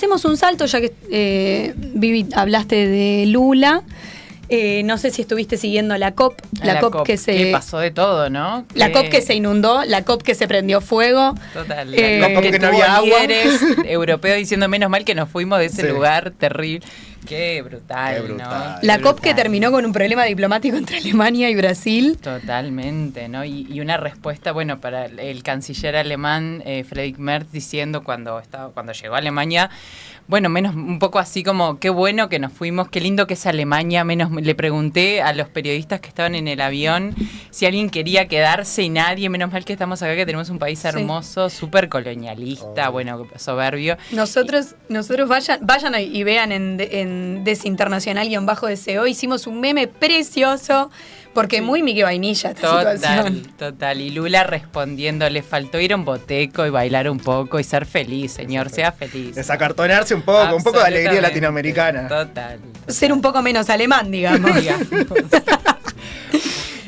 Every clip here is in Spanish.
hacemos un salto, ya que Vivi, hablaste de Lula. No sé si estuviste siguiendo la COP. La COP que pasó de todo, ¿no? La COP que se inundó, la COP que se prendió fuego. Total. La COP que no había líderes europeos diciendo menos mal que nos fuimos de ese lugar terrible. Qué brutal, ¿no? La COP que terminó con un problema diplomático entre Alemania y Brasil. Totalmente, ¿no? Y una respuesta, bueno, para el canciller alemán Friedrich Merz diciendo cuando llegó a Alemania, bueno, un poco así como, qué bueno que nos fuimos, qué lindo que es Alemania, le pregunté a los periodistas que estaban en el avión si alguien quería quedarse y nadie, menos mal que estamos acá, que tenemos un país hermoso, súper colonialista, bueno, soberbio. Nosotros vayan y vean en Desinternacional-DCO, hicimos un meme precioso, porque muy Mickey Vainilla esta situación. Total, y Lula respondiendo, le faltó ir a un boteco y bailar un poco y ser feliz, señor, sea feliz. Desacartonarse un poco de alegría latinoamericana. Total. Ser un poco menos alemán, digamos.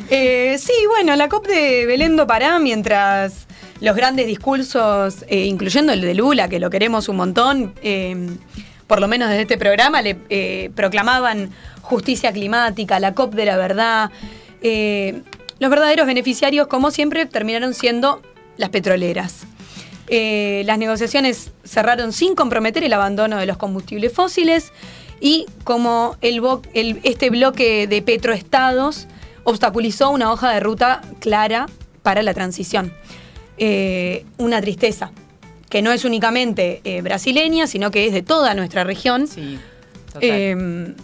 Sí, bueno, la COP de Belén do Pará, mientras los grandes discursos, incluyendo el de Lula, que lo queremos un montón, por lo menos desde este programa, le proclamaban justicia climática, la COP de la verdad. Los verdaderos beneficiarios, como siempre, terminaron siendo las petroleras. Las negociaciones cerraron sin comprometer el abandono de los combustibles fósiles y como este bloque de petroestados obstaculizó una hoja de ruta clara para la transición. Una tristeza, que no es únicamente brasileña, sino que es de toda nuestra región. Sí, total.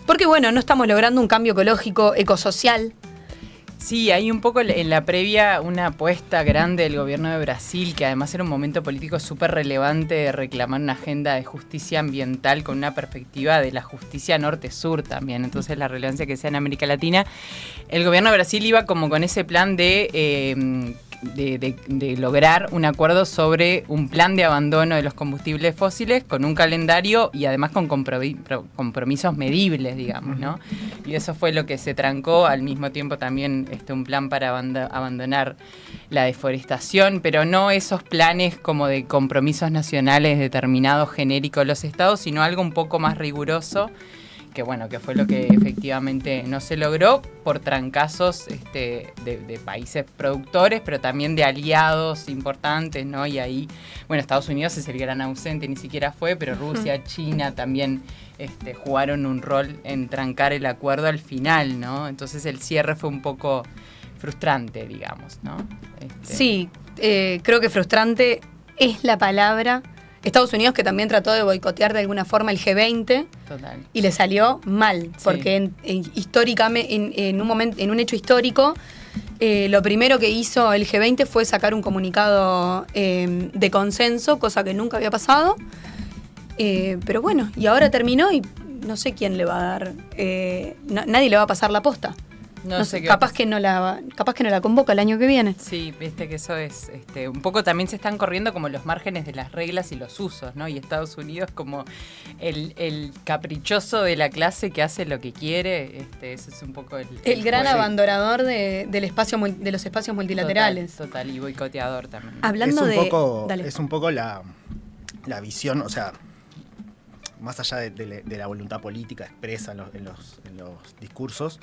Porque, bueno, no estamos logrando un cambio ecológico, ecosocial. Sí, hay un poco en la previa una apuesta grande del gobierno de Brasil, que además era un momento político súper relevante de reclamar una agenda de justicia ambiental con una perspectiva de la justicia norte-sur también. Entonces, la relevancia que sea en América Latina. El gobierno de Brasil iba como con ese plan de lograr un acuerdo sobre un plan de abandono de los combustibles fósiles con un calendario y además con compromisos medibles, digamos, ¿no? Y eso fue lo que se trancó, al mismo tiempo también un plan para abandonar la deforestación, pero no esos planes como de compromisos nacionales determinados, genéricos de los estados, sino algo un poco más riguroso, que fue lo que efectivamente no se logró por trancazos de países productores, pero también de aliados importantes, ¿no? Y ahí, bueno, Estados Unidos es el gran ausente, ni siquiera fue, pero Rusia, China también jugaron un rol en trancar el acuerdo al final, ¿no? Entonces el cierre fue un poco frustrante, digamos, ¿no? Sí, creo que frustrante es la palabra. Estados Unidos, que también trató de boicotear de alguna forma el G20. Total. Y le salió mal, porque históricamente, en un hecho histórico, lo primero que hizo el G20 fue sacar un comunicado de consenso, cosa que nunca había pasado. Pero bueno, y ahora terminó y no sé quién le va a dar, nadie le va a pasar la posta. No sé, capaz que no la convoca el año que viene. Sí, viste que eso es, un poco también se están corriendo como los márgenes de las reglas y los usos, ¿no? Y Estados Unidos como el caprichoso de la clase que hace lo que quiere, ese es un poco el gran abandonador de los espacios multilaterales. Total, y boicoteador también. Hablando es un poco la visión, o sea, más allá de la voluntad política expresa en los discursos.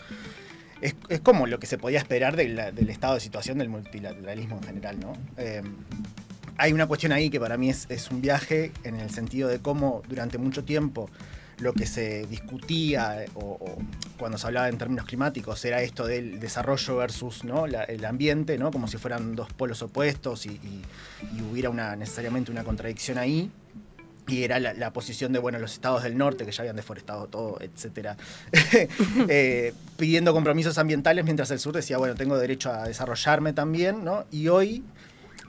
Es como lo que se podía esperar del estado de situación del multilateralismo en general, ¿no? Hay una cuestión ahí que para mí es un viaje en el sentido de cómo durante mucho tiempo lo que se discutía o cuando se hablaba en términos climáticos era esto del desarrollo versus, ¿no? el ambiente, ¿no? Como si fueran dos polos opuestos y hubiera necesariamente una contradicción ahí. Y era la posición de, los estados del norte, que ya habían deforestado todo, etcétera, pidiendo compromisos ambientales, mientras el sur decía, tengo derecho a desarrollarme también, ¿no? Y hoy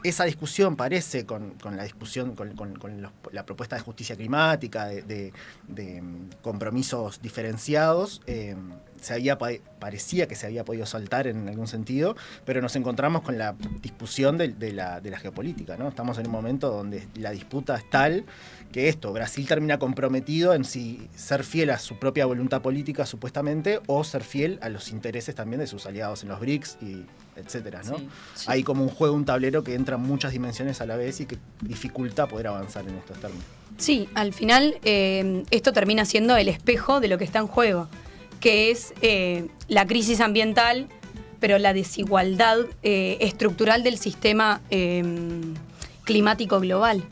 esa discusión parece, con la discusión, con la propuesta de justicia climática, de compromisos diferenciados, parecía que se había podido saltar en algún sentido, pero nos encontramos con la discusión de la geopolítica, ¿no? Estamos en un momento donde la disputa es tal que Brasil termina comprometido en si ser fiel a su propia voluntad política, supuestamente, o ser fiel a los intereses también de sus aliados en los BRICS, y etcétera, ¿no? Sí. Hay como un tablero que entra en muchas dimensiones a la vez y que dificulta poder avanzar en estos términos. Sí, al final esto termina siendo el espejo de lo que está en juego, que es la crisis ambiental, pero la desigualdad estructural del sistema climático global.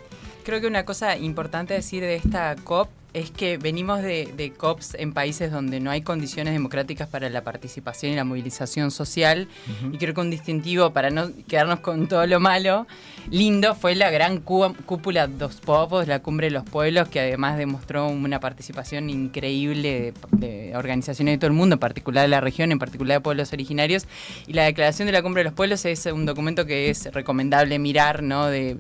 Creo que una cosa importante decir de esta COP es que venimos de COPs en países donde no hay condiciones democráticas para la participación y la movilización social, y creo que un distintivo, para no quedarnos con todo lo malo, lindo fue la gran cúpula dos povos, la cumbre de los pueblos, que además demostró una participación increíble de organizaciones de todo el mundo, en particular de la región, en particular de pueblos originarios, y la declaración de la cumbre de los pueblos es un documento que es recomendable mirar, ¿no? De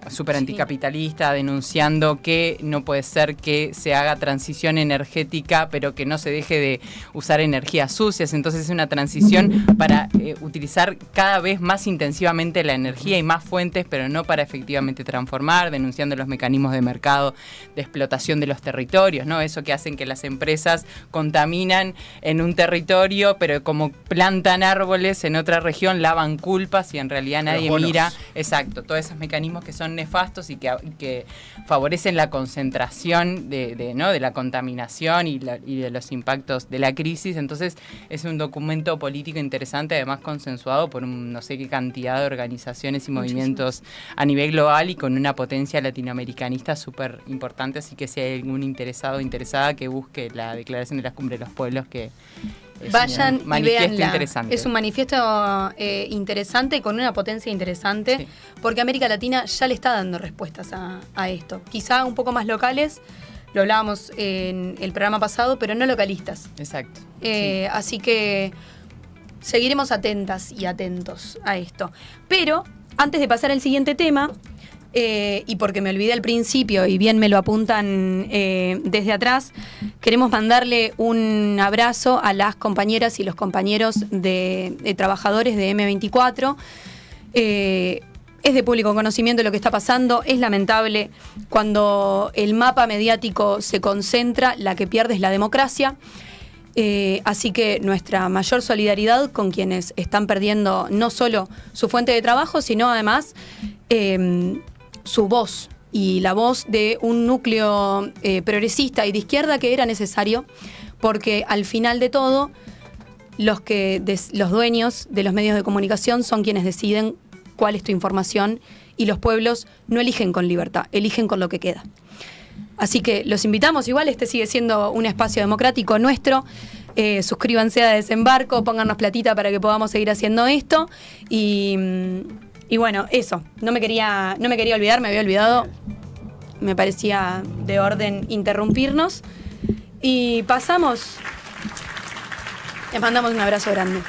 súper anticapitalista, denunciando que no puede ser que se haga transición energética, pero que no se deje de usar energías sucias. Entonces es una transición para utilizar cada vez más intensivamente la energía y más fuentes, pero no para efectivamente transformar, denunciando los mecanismos de mercado de explotación de los territorios, ¿no? Eso que hacen que las empresas contaminan en un territorio, pero como plantan árboles en otra región, lavan culpas y en realidad nadie mira. Exacto, todos esos mecanismos que son nefastos y que favorecen la concentración de la contaminación y de los impactos de la crisis. Entonces es un documento político interesante, además consensuado por no sé qué cantidad de organizaciones y movimientos a nivel global y con una potencia latinoamericanista súper importante. Así que si hay algún interesado o interesada que busque la Declaración de la Cumbre de los Pueblos, que vayan y véanla. Interesante. Es un manifiesto interesante, con una potencia interesante, sí, porque América Latina ya le está dando respuestas a esto. Quizá un poco más locales, lo hablábamos en el programa pasado, pero no localistas. Exacto. Sí. Así que seguiremos atentas y atentos a esto. Pero antes de pasar al siguiente tema, y porque me olvidé al principio y bien me lo apuntan desde atrás, queremos mandarle un abrazo a las compañeras y los compañeros de trabajadores de M24. Es de público conocimiento lo que está pasando. Es lamentable cuando el mapa mediático se concentra, la que pierde es la democracia. Así que nuestra mayor solidaridad con quienes están perdiendo no solo su fuente de trabajo, sino además su voz y la voz de un núcleo progresista y de izquierda que era necesario, porque al final de todo los dueños de los medios de comunicación son quienes deciden cuál es tu información, y los pueblos no eligen con libertad, eligen con lo que queda. Así que los invitamos, igual este sigue siendo un espacio democrático nuestro. Suscríbanse a Desembarco, póngannos platita para que podamos seguir haciendo esto. Y bueno, eso, no me quería olvidar, me había olvidado, me parecía de orden interrumpirnos. Y pasamos, les mandamos un abrazo grande.